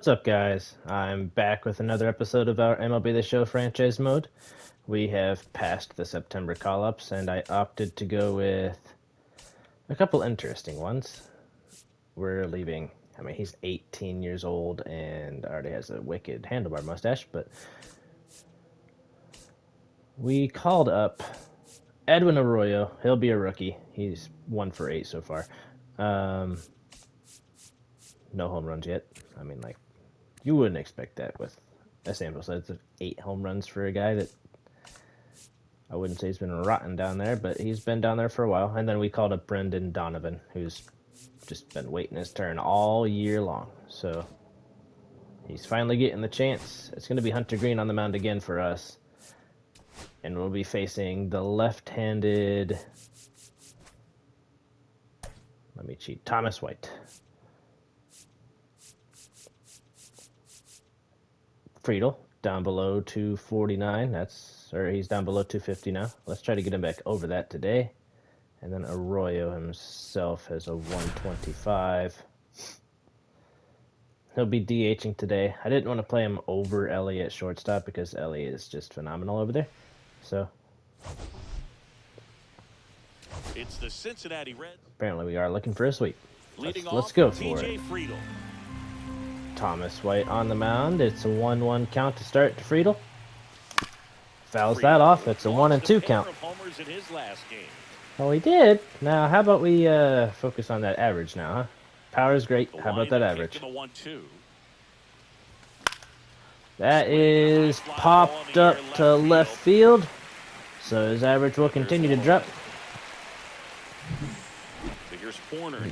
What's up, guys? I'm back with another episode of our MLB The Show franchise mode. We have passed the September call-ups, and I opted to go with a couple interesting ones. We're leaving. I mean, he's 18 years old and already has a wicked handlebar mustache, but we called up Edwin Arroyo. He'll be a rookie. He's 1 for 8 so far. No home runs yet. I mean, like, you wouldn't expect that with a sample size of 8 home runs for a guy that I wouldn't say he's been rotten down there, but he's been down there for a while. And then we called up Brendan Donovan, who's just been waiting his turn all year long. So he's finally getting the chance. It's going to be Hunter Green on the mound again for us. And we'll be facing the left-handed... Let me cheat. Thomas White. Friedel, down below 249. He's down below 250 now. Let's try to get him back over that today. And then Arroyo himself has a 125. He'll be DHing today. I didn't want to play him over Ellie at shortstop because Ellie is just phenomenal over there. So it's the Cincinnati Reds. Apparently we are looking for a sweep. Let's go for it. Friedel. Thomas White on the mound. It's a 1-1 count to start to Friedel. Fouls that off. It's a 1-2 count. Oh, he did. Now, how about we focus on that average now, huh? Power's great. How about that average? That is popped up to left field. So his average will continue to drop.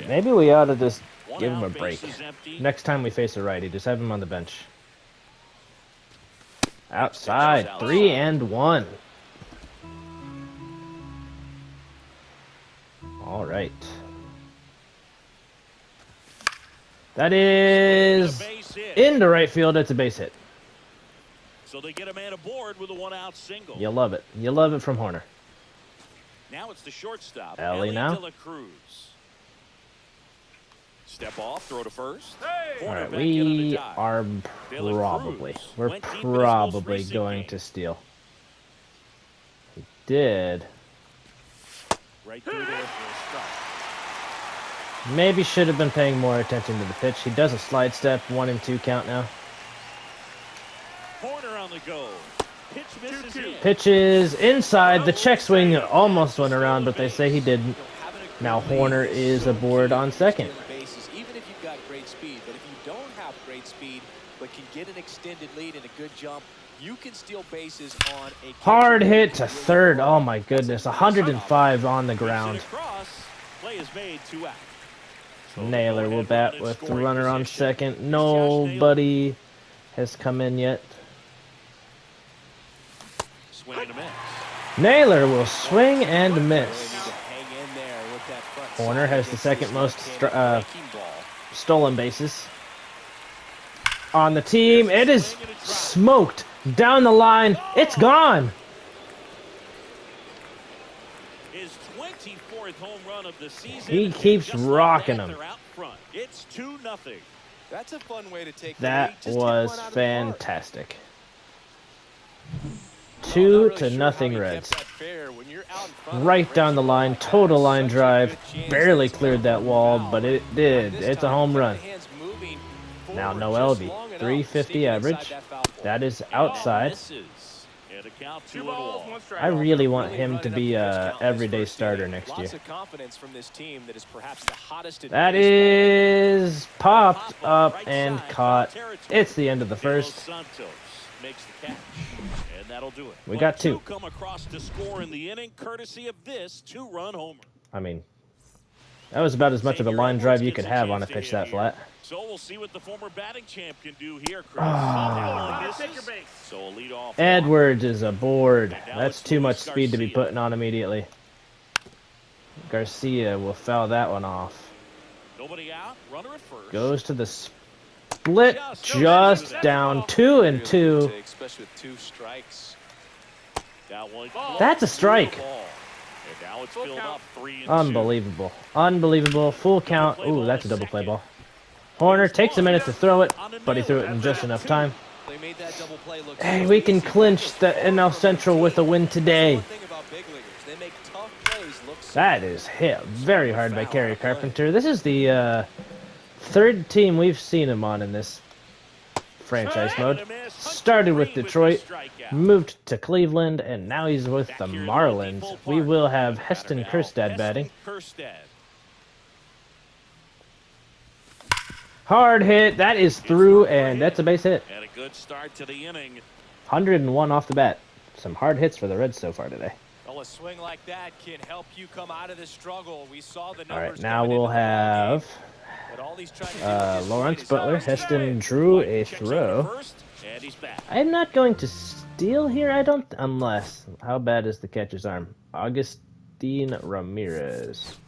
Maybe we ought to just give him a break. Next time we face a righty, just have him on the bench. Outside, 3-1. All right. That is into right field. It's a base hit. So they get a man aboard with a one-out single. You love it. You love it from Horner. Now it's the shortstop, Ellie now. Step off, throw to first. All right, we're probably going to steal. He did. Right through there for a strike. Maybe should have been paying more attention to the pitch. He does a slide step, 1-2 count now. Horner on the go. Pitch misses in. Pitches inside. The check swing almost went around, but they say he didn't. Now Horner is aboard on second. Even if you've got great speed, but if you don't have great speed, but can get an extended lead and a good jump, you can steal bases on a hard hit to third. Oh my goodness, 105 on the ground. Play is made, 2 out. Naylor will bat with the runner on second. Nobody has come in yet. Naylor will swing and miss. Horner has the second most stolen bases on the team. It is smoked down the line. It's gone. His 24th home run of the season. He keeps rocking them. It's 2-0. That's a fun way to take that was fantastic. 2-0 Reds. Right down the line, total line drive. Barely cleared that wall, but it did. It's a home run. Now no LB. 350 average. That is outside. I really want him to be a everyday starter next year. That is popped up and caught. It's the end of the first. Makes the catch, and that'll do it. We got 2. Come across to score in the inning, courtesy of this 2-run homer. I mean, that was about as much of a line drive you could have on a pitch that flat. So we'll see what the former batting champ can do here, Chris. So a lead off. Edwards is aboard. That's too much speed to be putting on immediately. Garcia will foul that one off. Nobody out. Runner at first. Goes to the split, just down 2-2. That's a strike. Unbelievable. Unbelievable. Full count. Ooh, that's a double play ball. Horner takes a minute to throw it, but he threw it in just enough time. They made that double play look Hey, so we can easy. clinch the NL Central with a win That's the today. one thing about big leaguers. They make tough plays look simple. That is hit very hard by Kerry Carpenter. This is the third team we've seen him on in this franchise mode. Started with Detroit, moved to Cleveland, and now he's with the Marlins. We will have Heston Kjerstad batting. Hard hit. That is through, and that's a base hit. And a good start to the inning. 101 off the bat. Some hard hits for the Reds so far today. Well, a swing like that can help you come out of this struggle. We saw the numbers. All right, now coming we'll into the ball game, have but all he's trying to do at this Lawrence point is Butler. not Heston drew a Checks under throw. first, and he's back. I'm not going to steal here, I don't, unless. How bad is the catcher's arm? Augustine Ramirez.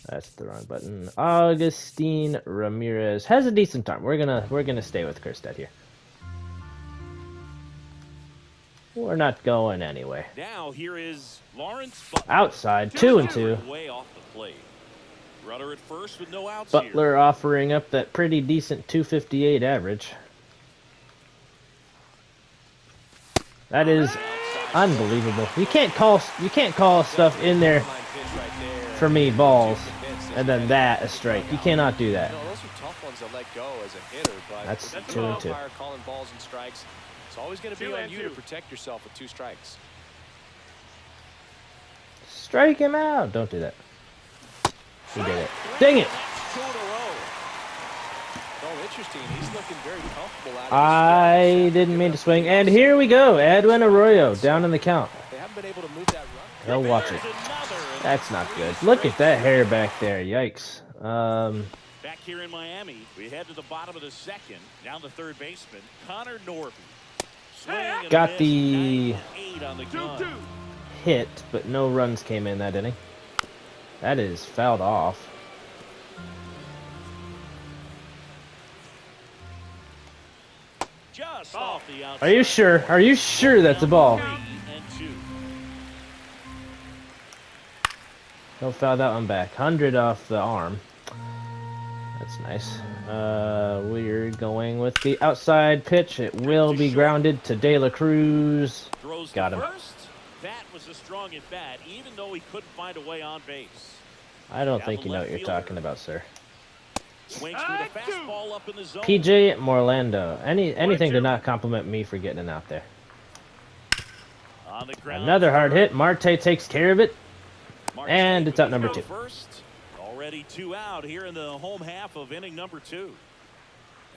That's the wrong button. Augustine Ramirez has a decent arm. We're gonna stay with Kjerstad here. We're not going anyway. Now here is Lawrence Butler. Outside, 2-2. Way off the plate. Rudder at first with no outs Butler offering up that pretty decent 258 average. That is unbelievable. You can't call stuff in there for me balls, and then that a strike. You cannot do that. You know, those are tough ones to let go as a hitter, but That's the 2-2. umpire calling balls and strikes. It's always going to be on you to protect yourself with 2 strikes. Strike him out. Don't do that. He did it. Dang it. That's 2 in a row. Oh, interesting. He's looking very comfortable out of I didn't mean to swing. And here we go. Edwin Arroyo down in the count. They haven't been able to move that run. He'll watch it. That's not good. Look at that hair back there. Yikes. Back here in Miami, we head to the bottom of the second. Down the third baseman, Connor Norby. Swing and a Got miss, the 9-8 on the gun. hit, but no runs came in that inning. That is fouled off. Just off the outside. Are you sure? Are you sure that's a ball? 3-2. He'll foul that one back. 100 off the arm. That's nice. We're going with the outside pitch. It will be grounded to De La Cruz. Throws Got the him. first. That was a strong at bat, even though he couldn't find a way on base. I don't Down think the you know left what you're fielder. talking about, sir. Swings through the fastball up in the zone. PJ Morlando. Anything to not compliment me for getting it out there. On the ground. Another hard hit. Marte takes care of it. Marte And it's out number with the 2. First. Already 2 out here in the home half of inning number 2.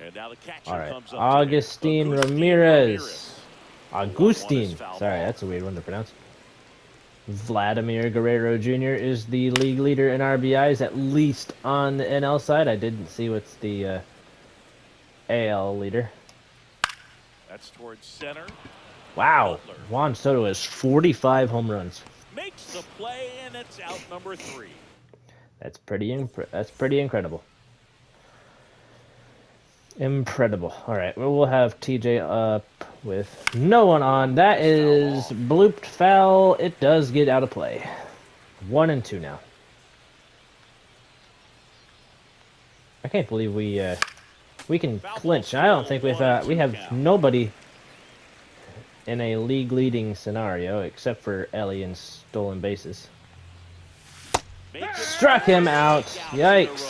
And now the catcher All right. comes up. Augustine Ramirez. Agustin. foul Sorry, ball. that's a weird one to pronounce. Vladimir Guerrero Jr. is the league leader in RBIs, at least on the NL side. I didn't see what's the AL leader. That's towards center. Wow. Butler Juan Soto has 45 home runs. makes the play, and it's out number 3. That's pretty incredible. Incredible. All right, well, we'll have TJ up with no one on. That is blooped foul. It does get out of play. 1-2 now. I can't believe we can clinch. I don't think we have nobody in a league leading scenario except for Ellie in stolen bases. Struck him out. Yikes.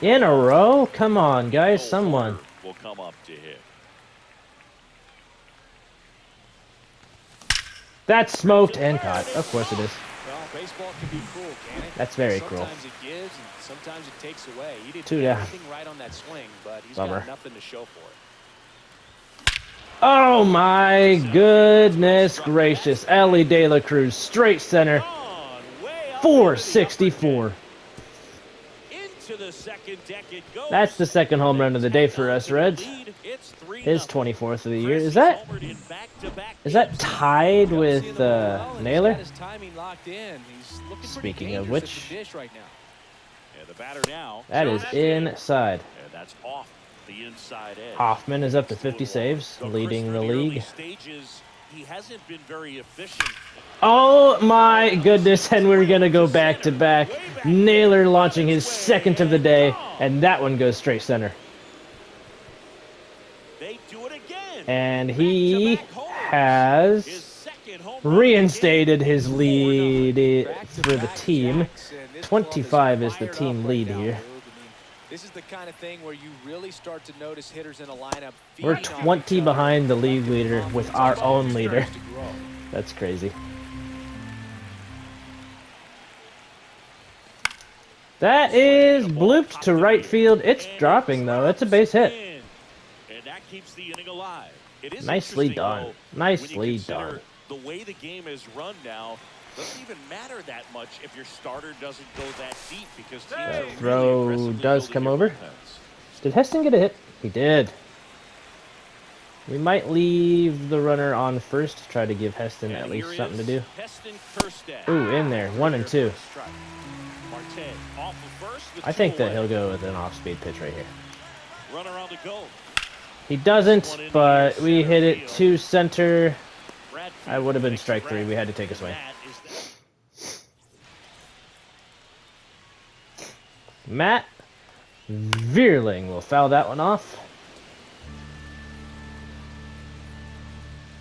In a row? Come on, guys. Someone. Will come up to hit. That's smoked and caught. Of course it is. Well, baseball can be cruel, can it? That's very cruel. Sometimes it gives, and sometimes it takes away. He didn't 2 do down. anything right on that swing, but he's Bummer. got nothing to show for it. Oh my goodness gracious. Ellie De La Cruz, straight center. 464. Into the second deck it goes. That's the second home run of the day for us Reds. His 24th of the year. Is that tied with Naylor? His timing locked in. He's looking pretty Speaking of dangerous which, at the dish right now. And the batter now. that is inside. And that's off the inside edge. Hoffman is up to 50 saves, leading the league. Stages he hasn't been very efficient. Oh my goodness, and we're gonna go back to back. Naylor launching his second of the day, and that one goes straight center. They do it again. And he has reinstated his lead for the team. 25 is the team lead here. This is the kind of thing where you really start to notice hitters in a lineup. We're 20 behind the league leader with our own leader. That's crazy. That is blooped to right field. It's dropping though. It's a base hit. And that keeps the inning alive. It is Nicely done. Nicely done. The way the game is run now doesn't even matter that much if your starter doesn't go that deep because that throw does come over. Did Heston get a hit? He did. We might leave the runner on first to try to give Heston at least something to do. Ooh, in there. 1 and 2. I think that he'll go with an off-speed pitch right here. Runner on the go. He doesn't, but we hit it to center. I would have been strike 3. We had to take a swing. Matt Vierling will foul that one off.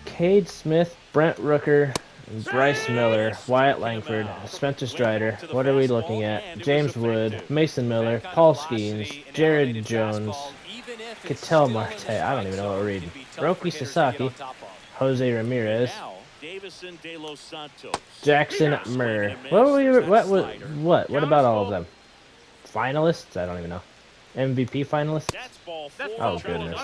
Cade Smith, Brent Rooker, Bryce Miller, Wyatt Langford, Spencer Strider. What are we looking at? James Wood, Mason Miller, Paul Skeens, Jared Jones, Ketel Marte. I don't even know what we're reading. Roki Sasaki, Jose Ramirez, Jackson Murr. What about all of them? Finalists? I don't even know. MVP finalists? Oh goodness.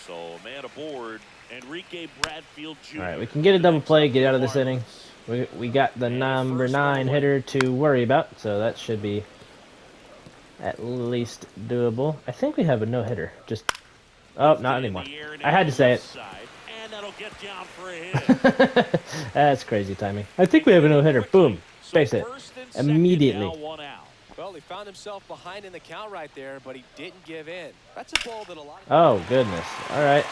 So man aboard, Enrique Bradfield Jr. All right, we can get a double play, get out of this inning. We got the number 9 hitter to worry about, so that should be at least doable. I think we have a no hitter. Just not anymore. I had to say it. That's crazy timing. I think we have a no hitter. Boom, base hit immediately. Well, he found himself behind in the count right there, but he didn't give in. That's a ball that a lot of... Oh, goodness. All right.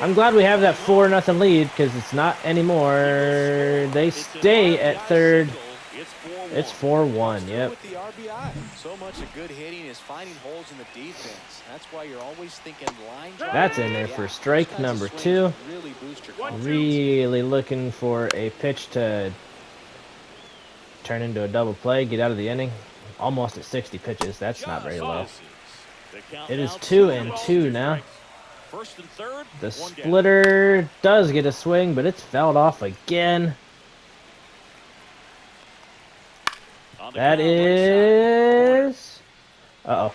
I'm glad we have that 4-0 lead because it's not anymore. They stay at third. It's 4-1, yep. With the RBI. So much of good hitting is finding holes in the defense. That's why you're always thinking line drive. That's in there for strike number 2. Really looking for a pitch to turn into a double play, get out of the inning. Almost at 60 pitches. That's not very low. It is 2-2 now. The splitter does get a swing, but it's fouled off again. That is... Uh-oh.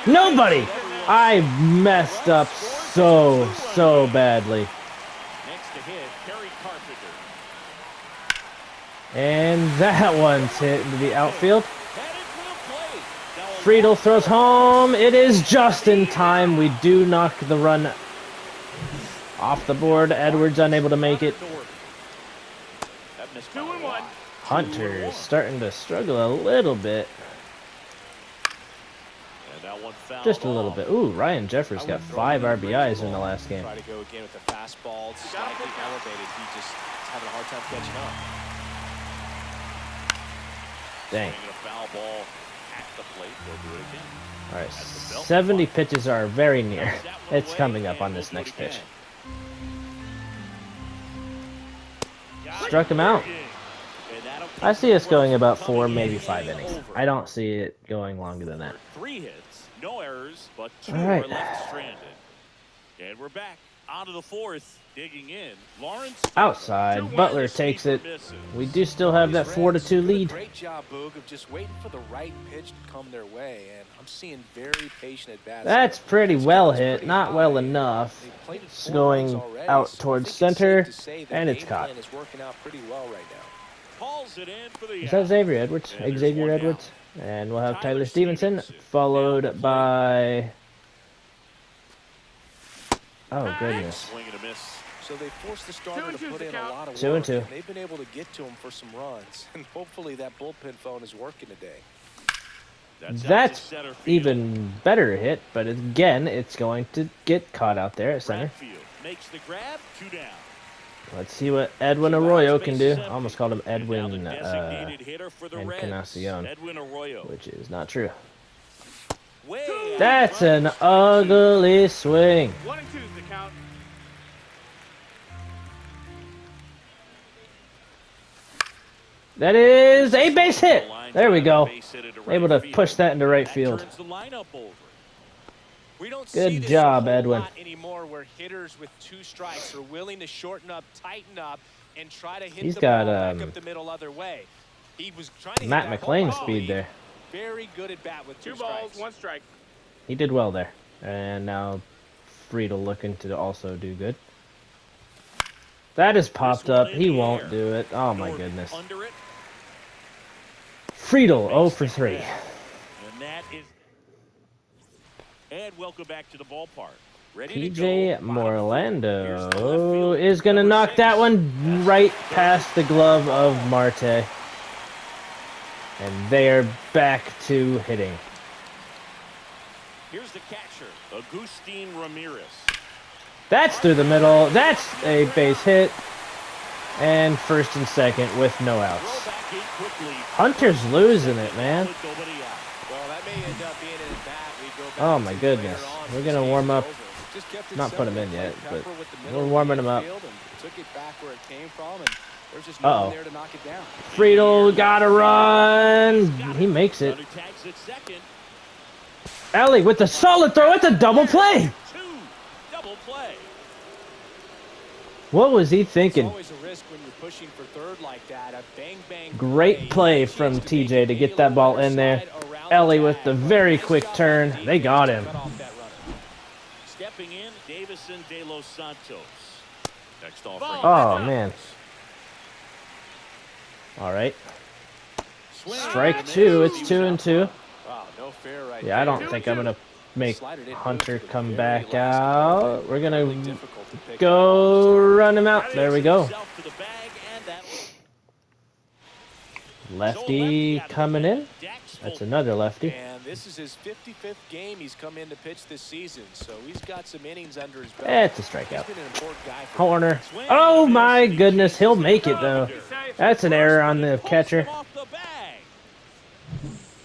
Nobody! I messed up so badly. And that one's hit into the outfield. Friedel throws home. It is just in time. We do knock the run off the board. Edwards unable to make it. Hunter's starting to struggle a little bit. Just a little bit. Ooh, Ryan Jeffers got 5 RBIs in the last game. Try to go again with the fastball. It's slightly elevated. He just having a hard time catching up. Dang. All right, 70 pitches are very near. It's coming up on this next pitch. Struck him out. I see us going about 4, maybe 5 innings. I don't see it going longer than that. 3 hits, no errors, but 2 All right. are left stranded. And we're back onto the 4th. Digging in, Lawrence Outside, Butler takes it. We do still have that 4-2 lead. Great job, Boog, of just waiting for the right pitch to come their way, and I'm seeing very patient at bats. That's pretty well hit, not well enough. It's going out towards center, and it's caught. Is working out pretty well right now. Is that Xavier Edwards? Xavier Edwards. And we'll have Tyler Stevenson, followed by... Oh, goodness. So they forced the starter to put in a lot of 2-2. work, and they've been able to get to him for some runs. And hopefully that bullpen phone is working today. That's out to That's center field. even better hit, but again, it's going to get caught out there at center. Bradfield makes the grab. 2 down. Let's see what Edwin So now Arroyo his can base do. is I empty. almost called him And now the Edwin designated hitter for the Reds, Encarnacion, Edwin Arroyo. which is not true. Way out That's front, an strike 2. ugly swing. 1 and 2 is the count. That is a base hit. Line There we drive, go. base hit into Able right to field. push that into right That field. turns the lineup over. We don't Good see this job, a whole Edwin. lot anymore where hitters with 2 strikes are willing to shorten up, tighten up, and try to hit He's the got, ball back up the middle other way. He was trying to hit Matt that McLean home run. speed there. Very good at bat with 2 2 balls, strikes. 1 strike. He did well there. And now Friedel looking to also do good. That is popped up. He won't do it. Oh my Norby goodness. Under it. Friedel 0 for 3. And that is. And welcome back to the ballpark. Ready to PJ go. Bottom of the fourth. Here's the left Morlando field, is going to number knock 6. that one right past the glove of Marte. And they are back to hitting. Here's the catcher, Agustin Ramirez. That's through the middle. That's a base hit. And first and second with no outs. Throw back in quickly. Hunter's losing it, man. With nobody out. Well, that may end up being an at-bat. We go back Oh my to goodness. later on. We're This going to game's warm up. over. Just kept it Not put him simple. in yet, Played but Pepper with the we're middle warming of him the up. field and took it back where it came from, and there's just Uh-oh. nothing there to knock it down. Friedel got to run. He makes it. Runner tags at second. Ellie with the solid throw. It's a double play. 2. Double play. What was he It's thinking? always a risk when you're pushing for third like that. A bang Great play Chance from to make TJ it to be get a that ball little in there. side around Ellie the with tag. the very Nice quick job turn. by They got defense him. to cut off that runner. Stepping in, Davison De Los Santos. Next off. Oh, man. All right. Strike 2. It's 2 and 2. Wow, no fair right Yeah, I there. don't think I'm going to make Slided in Hunter loose at the come very back last out. moment. We're Really going to difficult to pick go up. run him out. There we go. Himself to the bag, and that Lefty coming in. That's another lefty. And this is his 55th game he's come in to pitch this season, so he's got some innings under his belt. It's a He's strikeout. been an important guy for Corner. Oh my goodness, he'll make it though. That's an error on the catcher.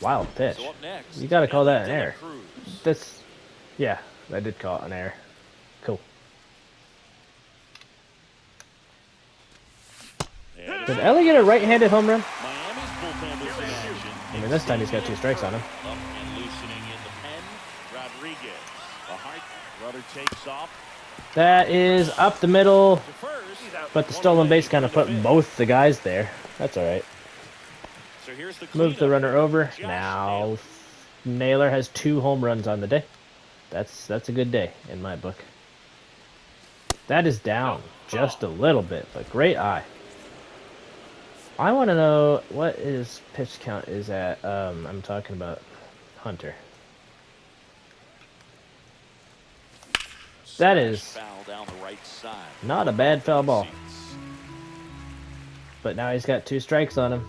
Wild pitch. So up next, You gotta call that an Ellie De La error. Cruz. That's, yeah, I did call it an error. Cool. And Did Ellie get a right-handed home run? Miami's bullpen was in action. I mean, this time he's got 2 strikes on him. Up and loosening in the pen. Rodriguez. A hard runner takes off That is up the middle, to first. but the stolen base kind of put both the guys there. That's all right. So here's the Move the cleanup. runner over. Josh Now, Naylor has 2 home runs on the day. That's a good day in my book. That is down just a little bit, but great eye. I want to know what his pitch count is at. I'm talking about Hunter. That is Foul down the right side. not a bad foul ball, but now he's got 2 strikes on him.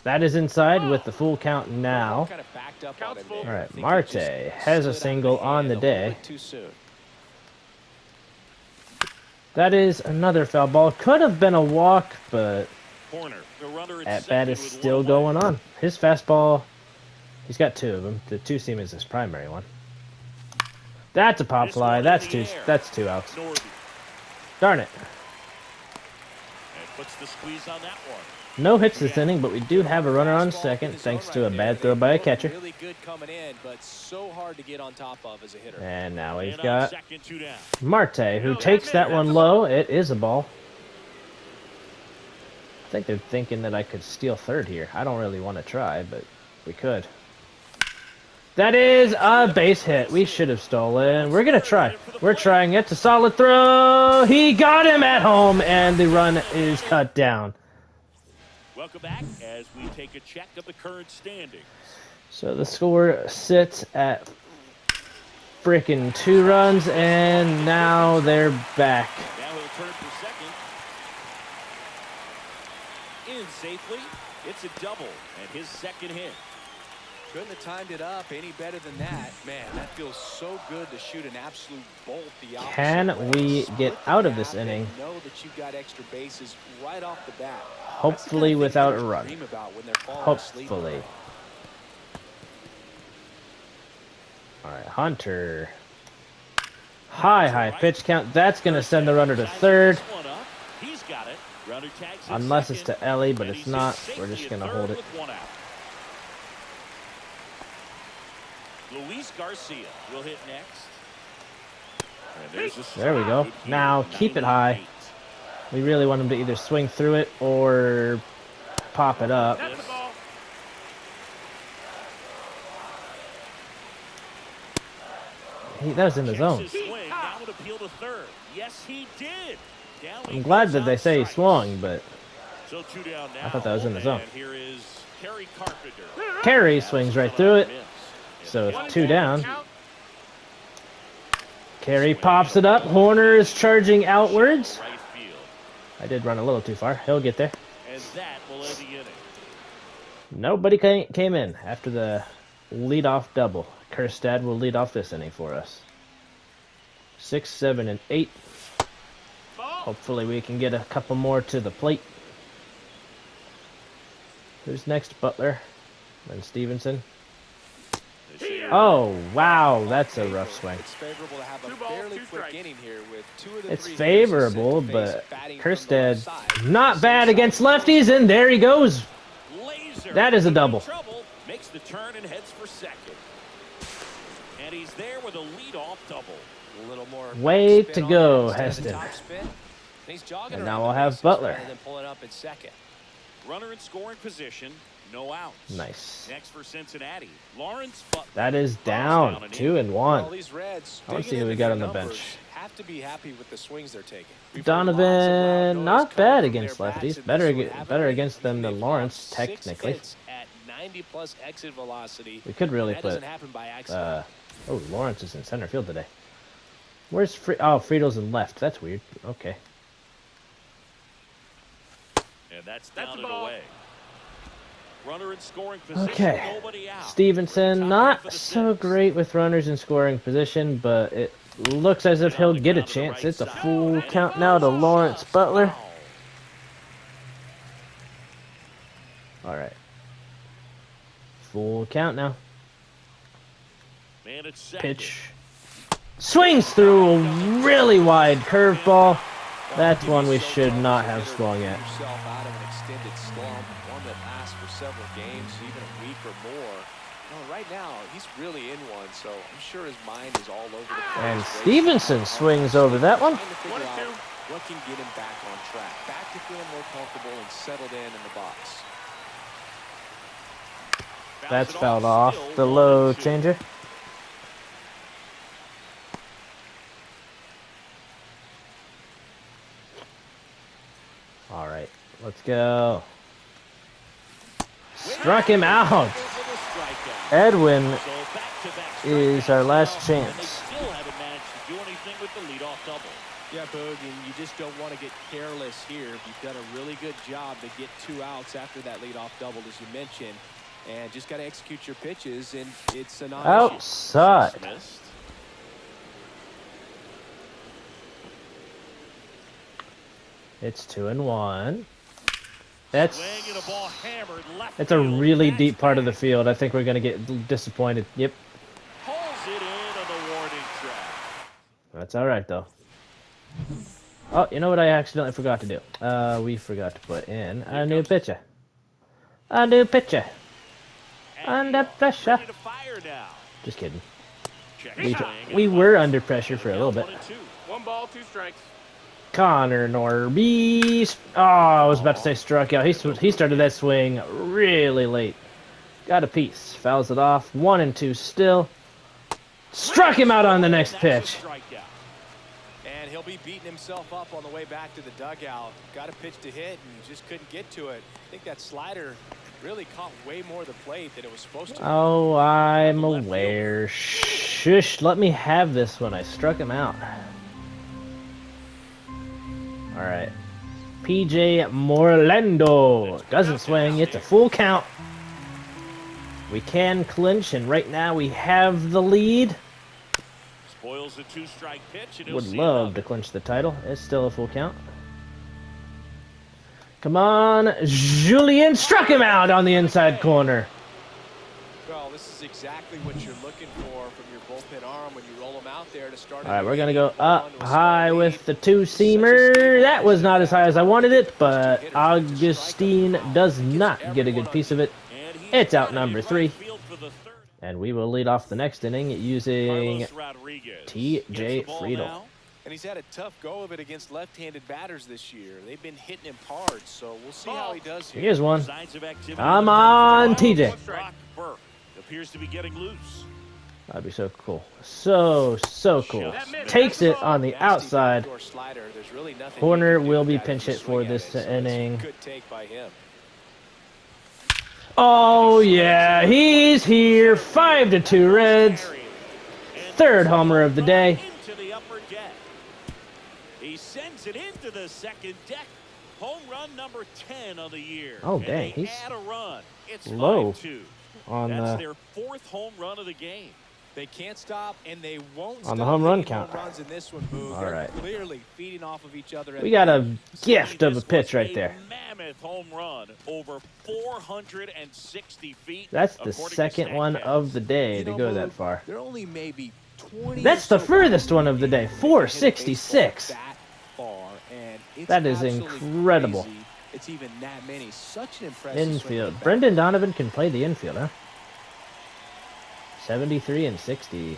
That is inside with the full count now. Kind of backed up Counts on him full. there. All I right, think he Marte just has a slid out single of on the hand a little day. bit too soon. That is another foul ball. Could have been a walk, but Corner. The runner at at bat second is with still 1 away. going on. His fastball, he's got 2 of them. The 2-seam is his primary one. That's a pop This fly. one in That's the 2. air. That's 2 outs. Norby. Darn it. And puts the squeeze on that one. No hits this inning, but we do have a runner on second, thanks to a bad throw by a catcher. Really good coming in, but so hard to get on top of as a hitter. And now he's And on got second, 2 down. Marte, who takes that one low. It is a ball. I think they're thinking that I could steal third here. I don't really want to try, but we could. That is a base hit. We should have stolen. We're going to try. We're trying. It's a solid throw. He got him at home, and the run is cut down. Welcome back as we take a check of the current standings. So the score sits at freaking 2 runs, and now they're back. Now he'll turn for second. In safely. It's a double and his second hit. Couldn't have timed it up any better than that. Man, that feels so good to shoot an absolute bolt the opposite Can way. we Split get the out of this gap and inning? know that you've got extra bases right off the bat. Hopefully without a run. Dream about when they're falling Hopefully. asleep. All right, Hunter. High pitch count. That's going to send the runner to third. He's got it. Runner tags Unless it's second, to Ellie, but and it's he's not. hit We're safely just at going to third hold it. with one out. Luis Garcia will hit next. And there's a There we go. strike here, Now keep it high. 98. We really want him to either swing through it or pop it up. That's the ball. That was in the zone. Checks his swing. Now would appeal to third. Yes, he did. Down he I'm glad goes that on they say he strikes. swung, but So 2 down now. I thought that was in the zone. And here is Kerry Carpenter. Kerry swings right through it. Miss. So And it's 2 down. count. Kerry pops it up. Horner is charging outwards. Right field. I did run a little too far. He'll get there. And that will end the inning. Nobody came in after the leadoff double. Kerstad will lead off this inning for us. 6, 7, and 8. Hopefully we can get a couple more to the plate. Who's next? Butler. Then Stevenson. Oh, wow. That's a rough swing. It's favorable to have a fairly quick inning here with 2 of the It's 3 favorable, hitters but set to face batting from the Kerstad left side. not bad against lefties, and there he goes. Laser. That is a double. Trouble. Makes the turn and heads for second. And he's there with a leadoff double. A little more Way spin to on go, that instead of the Heston. top spin. And he's jogging And around now we'll the have bases Butler. rather than pulling up at second. Runner in scoring position. No outs. Nice. Next for Cincinnati, Lawrence Butler. That is Down down. an 2 and Well, 1. these Reds, I wanna digging see who we into got their on the numbers, bench. have to be happy with the swings they're taking. We've heard lots of loud Donovan, noise not coming bad from against their bats lefties. in Better this one, haven't better they? against them than They've Lawrence, logged 6 technically. hits at 90+ exit velocity. We could really That put. doesn't happen by accident. Oh, Lawrence is in center field today. Where's Oh, Friedel's in left. That's weird. Okay. And that's down and away. Runner in scoring position. Okay. Nobody out. Stevenson, Top half not of the so 6th. great with runners in scoring position, but it looks as if he'll get a chance. It's a full count now to Lawrence Butler. All right. Full count now. Man at second. Pitch. Swings through a really wide curveball. That's one we should not have swung at. Yourself out of an extended slump, one that lasts for several games, even a week or more. Well, right now, he's really in one, so I'm sure his mind is all over the place. And Stevenson swings over that one. Trying to figure out what can get him back on track, back to feeling more comfortable and settled in the box. That's fouled off. The low changer. All right, let's go. Struck him out. Edwin is our last chance. Still haven't managed to do anything with the leadoff double. Yeah, Boog, and you just don't want to get careless here. You've done a really good job to get 2 outs after that leadoff double, as you mentioned, and just got to execute your pitches, and it's a non-issue. Outside. Missed. It's 2 and 1. That's Swing and a ball hammered left it's a field. really That's deep part of the back. field. I think we're gonna get disappointed. Yep, Pulls it in on the warning track. that's all right though. Oh, you know what I accidentally forgot to do? We forgot to put in a new pitcher. A new pitcher. Under pressure. Ready to fire now. Just kidding. Check We, swing and we a were ball. under pressure for a little bit. 1-2. 1 ball, 2 strikes. Connor Norby. Oh, I was about to say struck out. He started that swing really late. Got a piece. Fouls it off. 1 and 2 still. Struck him out on the next That's a pitch. strikeout. And he'll be beating himself up on the way back to the dugout. Got a pitch to hit and just couldn't get to it. I think that slider really caught way more of the plate than it was supposed to. Oh, I'm aware. Shush, let me have this one. I struck him out. All right. PJ Morlando doesn't swing. It's a full count. We can clinch, and right now we have the lead. Spoils the 2-strike pitch, and he'll Would see love another. to clinch the title. It's still a full count. Come on, Julien struck him out on the inside corner. Well, this is exactly what you're looking for from your bullpen arm when you roll them out there to start. All right, we're gonna go up high with the two-seamer. That was not as high as I wanted it, but Augustine does not get a good piece of it. And he's It's out got it number in 3. right field for the third. And we will lead off the next inning using Carlos Rodriguez T.J. gets the ball Friedel. now. And he's had a tough go of it against left-handed batters this year. They've been hitting him hard, so we'll see how he does here. Here's one. Signs of activity. Come on, TJ. Brock Burke appears to be getting loose. That'd be so cool. So cool. Takes it on the outside. Backdoor slider. There's really nothing Corner you can do will with be that pinch if you hit for swing at this it, so it's a inning. Good take by him. Oh yeah, he's here. 5-2 Reds. Third homer of the day. Into the upper deck. He sends it into the second deck. Home run number 10 of the year. Oh, And dang, they he's add a run. It's low 5-2. on That's the their 4th home run of the game. They can't stop, and they won't On the stop home run hitting count. home runs in this one, Boog. All They're right. clearly feeding off of each other. We got a See, gift of a this pitch was right a there. Mammoth home run over 460 feet. That's the according to second one Statcast. of the day to You know, go Boog, that far. They're only maybe 20. That's the furthest one of the day. They can hit a baseball 466. that far, and it's That is absolutely incredible. crazy. It's even that many. Such an impressive swing Infield. back. Brendan Donovan can play the infield, huh? 73 and 60.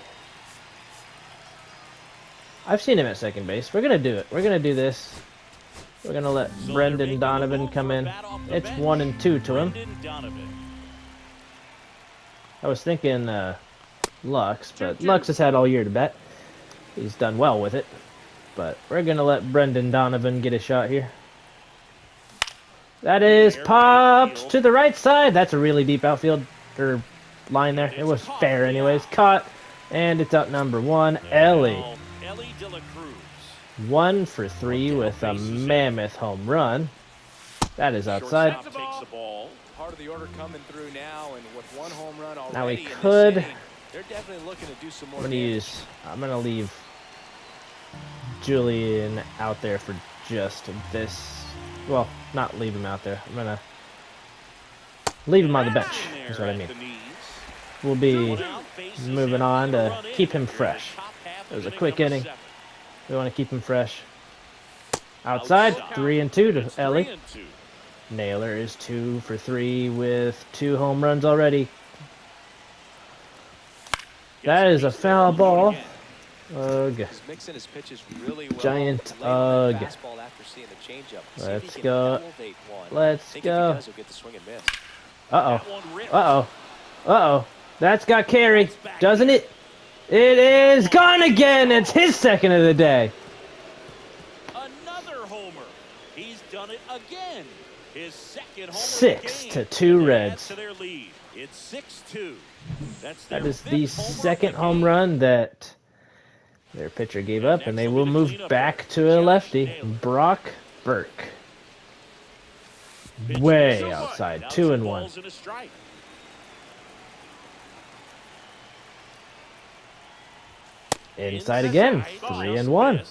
I've seen him at second base. We're gonna do it. We're gonna do this. We're gonna let So they're Brendan making Donovan the move come for a in. bat off the It's bench. 1-2 to him. Brendan Donovan. I was thinking Lux, but Lux has had all year to bet. He's done well with it. But we're gonna let Brendan Donovan get a shot here. That is popped to the right side. That's a really deep outfield or line there. It was fair anyways. Caught, and it's out number 1. Ellie. Now, Ellie De La Cruz. 1 for 3 with a mammoth home run. That is outside. Shortstop takes the ball. Part of the order coming through now, and with one home run already Now we in this could- inning, they're definitely looking to do some more. I'm gonna leave Julian out there for just this. Well, not leave him out there. I'm gonna leave him on the bench. Is what I mean. We'll be moving on to keep him fresh. It was a quick inning. We want to keep him fresh. Outside, 3-2 to Ellie. Naylor is 2 for 3 with 2 home runs already. That is a foul ball. Ugh. He's mixing his pitches really well. Giant Laying on that ugh. fastball after seeing the changeup. See if Let's he can go. elevate one. Let's I think go. If he does, he'll get the swing and miss. Uh-oh. Uh-oh. Uh-oh. That's got carry, doesn't it? It is gone again. It's his second of the day. Another homer. He's done it again. His second homer. 6-2 Reds. To their lead. It's 6-2. That is the second home run that their pitcher gave up, and they will move back to a lefty, Brock Burke. Way outside, 2-1. Inside again, 3-1.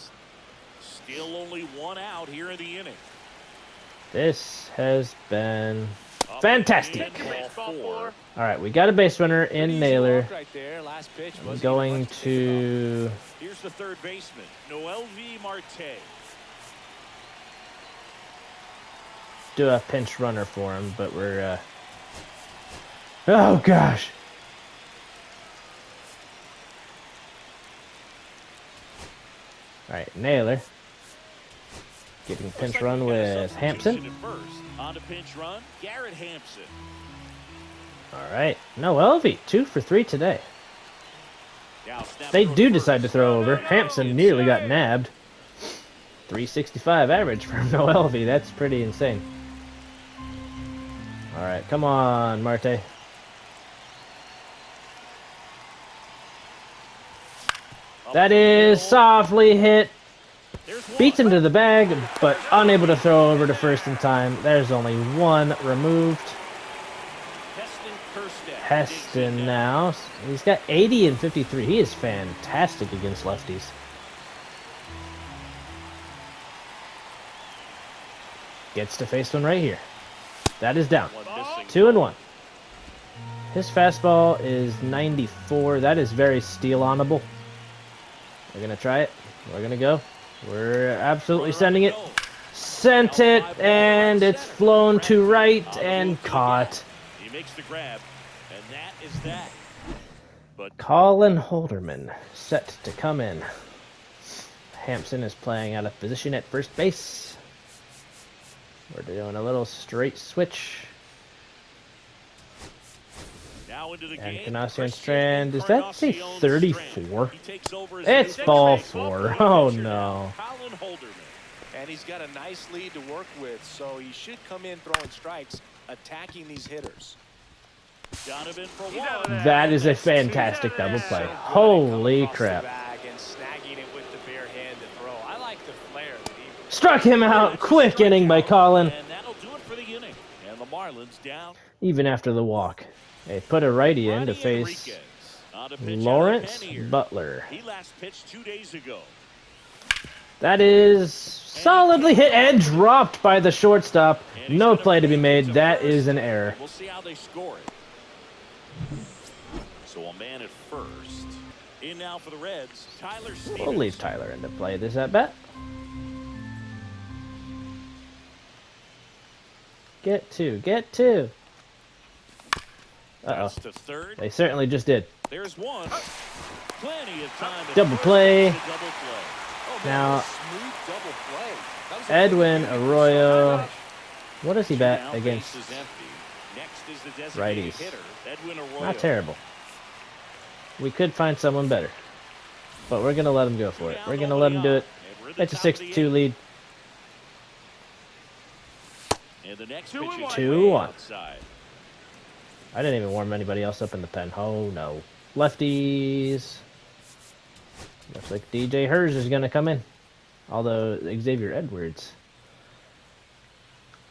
Still only 1 out here in the inning. This has been fantastic. Ball 4. All right, we got a base runner in Naylor. Right there. Last pitch I'm wasn't going much to to Here's the third baseman, Noel V. Marte. do a pinch runner for him, but we're oh gosh. All right, Naylor getting pinch run with Hampson. On to pinch run, Garrett Hampson. All right, no Elvie, 2 for 3 today. Now snap They throw do to decide to first. throw over. Hampson nearly got nabbed. 365 average from no Elvie. That's pretty insane. All right, come on, Marte. That is softly hit. There's one. Beats him to the bag, but unable to throw over to first in time. There's only one removed. Heston now. He's got 80 and 53. He is fantastic against lefties. Gets to face one right here. That is down. 2-1. His fastball is 94. That is very steal-onable. We're going to try it. We're going to go. We're absolutely sending it. Sent it, and it's flown to right and caught. He makes the grab, and that is that. But Colin Holderman set to come in. Hampson is playing out of position at first base. We're doing a little straight switch. now into the And game. Canasian Strand, does that say 34? It's ball 4. Oh no. Colin Holderman. And he's got a nice lead to work with, so he should come in throwing strikes, attacking these hitters. Donovan for one. That is a fantastic double play. Holy crap. And snagging it with the bare hand to throw. I like the flare that he Struck him out. Quick inning by Colin. And that'll do it for the inning. And the Marlins down. Even after the walk. They put a righty in to Ronnie face Enriquez on to pitch out of Lawrence Penier. Butler. He last pitched 2 days ago. That is solidly hit and dropped by the shortstop. No play to be made. That is an error. We'll see how they score it. So a man at first. In now for the Reds, Tyler Stevens. We'll leave Tyler into play this at bat. Get two. Get two. Uh-oh. Pass to third. They certainly just did. There's one. Plenty of time. Double play. Double play. Oh, man, Now, smooth double play. That was a Edwin really good Arroyo. pitch. What does he Now bat base against? is empty. Next is the designated Righties. hitter, Edwin Arroyo. Not terrible. We could find someone better. But we're going to let him go for it. We're going to let him do it. It's a 6-2 lead. And the next 2-1. outside. I didn't even warm anybody else up in the pen. Oh, no. Lefties. Looks like DJ Hers is going to come in. Although Xavier Edwards,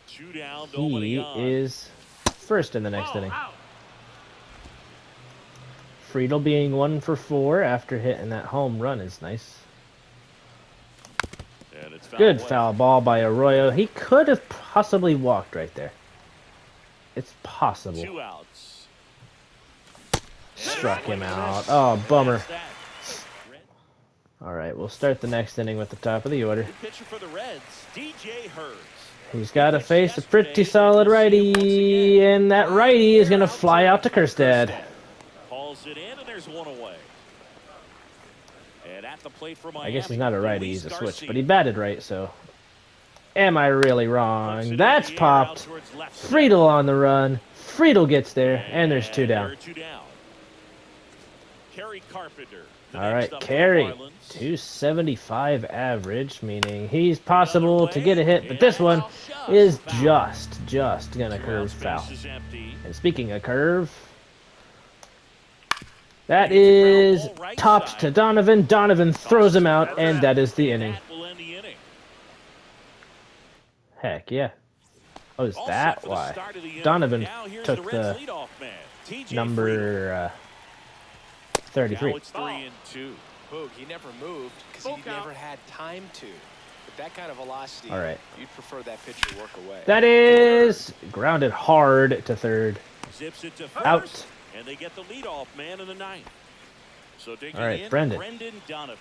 2 down, nobody he on. is first in the next inning. Friedel being 1 for 4 after hitting that home run is nice. And it's foul Good away. foul ball by Arroyo. He could have possibly walked right there. It's possible. 2 outs. Struck him out. Oh, bummer. That's that. All right, we'll start the next inning with the top of the order. Good pitcher for the Reds, DJ Hers. He's got to face a pretty solid righty, and that righty is going to fly out to Kerstad. Calls it in, and there's one away. And at the plate for Miami, I guess he's not a righty, Luis he's a Garcia. switch, but he batted right, so. Am I really wrong? That's popped. Friedel on the run. Friedel gets there, and there's 2 down. There are 2 down. Kerry Carpenter. the All next right, up for the Carey, Marlins. 275 average, meaning he's possible to get a hit, but this one is just gonna 2 curve outs, foul. base is empty. And speaking of curve, that is topped to Donovan. Donovan throws him out, and that is the inning. That will end the inning. Heck yeah. Oh, is All that set for the why? start of the inning. Donovan Now here's took Reds the leadoff man, TJ Friedel. number 33. Now it's 3-2. Boog, he never moved because he never had time to. With that kind of velocity, All right. you'd prefer that pitcher work away. That is grounded hard to third. Zips it to first, Out. and they get the leadoff man in the 9th. So digging All right, in, Brendan. Donovan.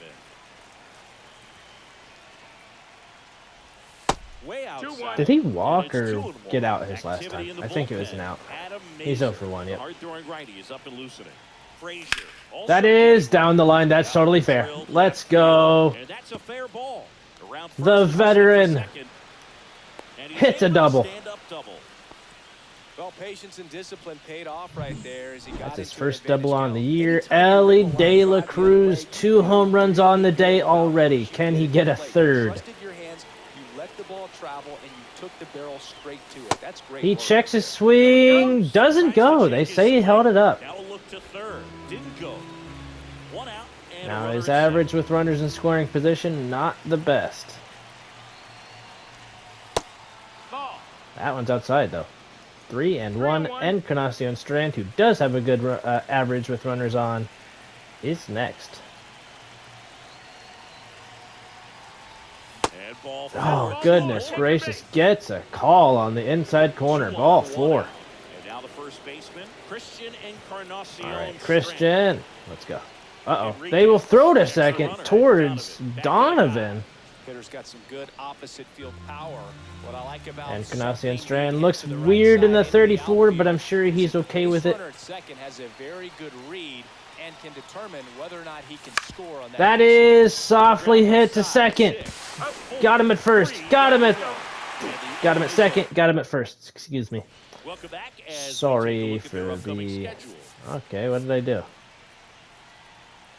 Way outside. Did he walk And it's or 2-1. get out his last Activity time? in the I think it was bullpen. an out. Adam He's Mazur, 0 for 1, yep. hard-throwing righty is up and loosening. Frazier. also That is down the line. That's totally fair. Let's go. And that's a fair ball. Around first, The hustle for veteran second. And he's hits a able to double. stand up double. Well, patience and discipline paid off right there as he got That's his into first an advantage double on count. the year. Anytime you Ellie rip a De line La drive the other Cruz, way, 2 home runs on the day already. Can he get a You third? trusted your hands, you let the ball travel, and you took the barrel straight to it. That's great He work. checks his swing. Doesn't go. They say he held it up. Now a look to third. Didn't go. 1 out. And Now a runner his at second. average with runners in scoring position, not the best. Ball. That one's outside though. 3-1, and Encarnacion Strand, who does have a good average with runners on, is next. And ball Oh, four. goodness gracious. Gets a call on the inside corner. Two Ball on, 4. one out. And now the first baseman, Christian Encarnacion. All right, Strand. Christian. Let's go. Uh-oh. They will throw to second towards Donovan. Hitter's got some good opposite field power. What I like about Encarnacion something Strand being looks hit to the weird right in the side 34, into but I'm outfield. sure he's The okay base with it. runner at second has a very good read and can determine whether or not he can score on that. That base. is softly hit to second. Got him at first. Got him at second. Got him at first. Excuse me. Welcome back as we Sorry take a look at for their upcoming the... schedule. Okay, what did I do?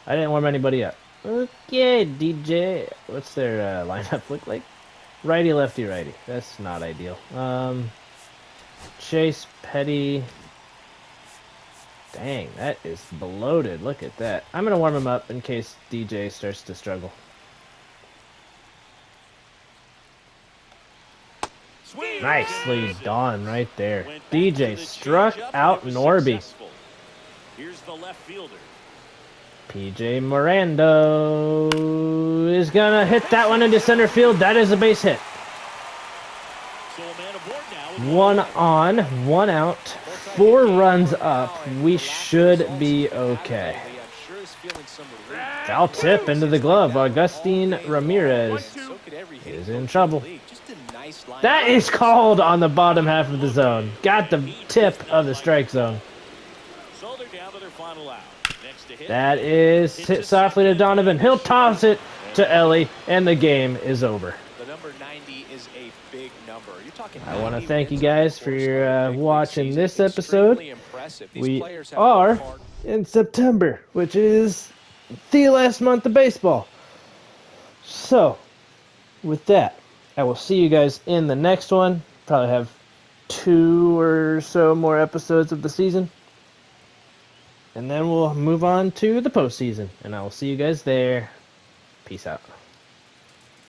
I didn't warm anybody up. Okay, DJ. What's their lineup look like? Righty, lefty, righty. That's not ideal. Chase, Petty. Dang, that is bloated. Look at that. I'm going to warm him up in case DJ starts to struggle. Swing. Nicely done right there. Went back to the DJ struck changeup, and out it was Norby. successful. Here's the left fielder. PJ Morando is going to hit that one into center field. That is a base hit. So a man aboard now with One on, one out, 4 runs up. We should be okay. Foul tip into the glove. Augustine Ramirez is in trouble. That is called on the bottom half of the zone. Got the tip of the strike zone. So they're down to their final out. Next to hit. That is hit softly to Donovan. He'll toss it to Ellie, and the game is over. The number 90 is a big number. You're talking I want to 90 thank you wins guys over for the course of a big league watching season. this episode. Extremely impressive. These We players have are worked hard. in September, which is the last month of baseball. So, with that, I will see you guys in the next one. Probably have 2 or so more episodes of the season. And then we'll move on to the postseason. And I will see you guys there. Peace out.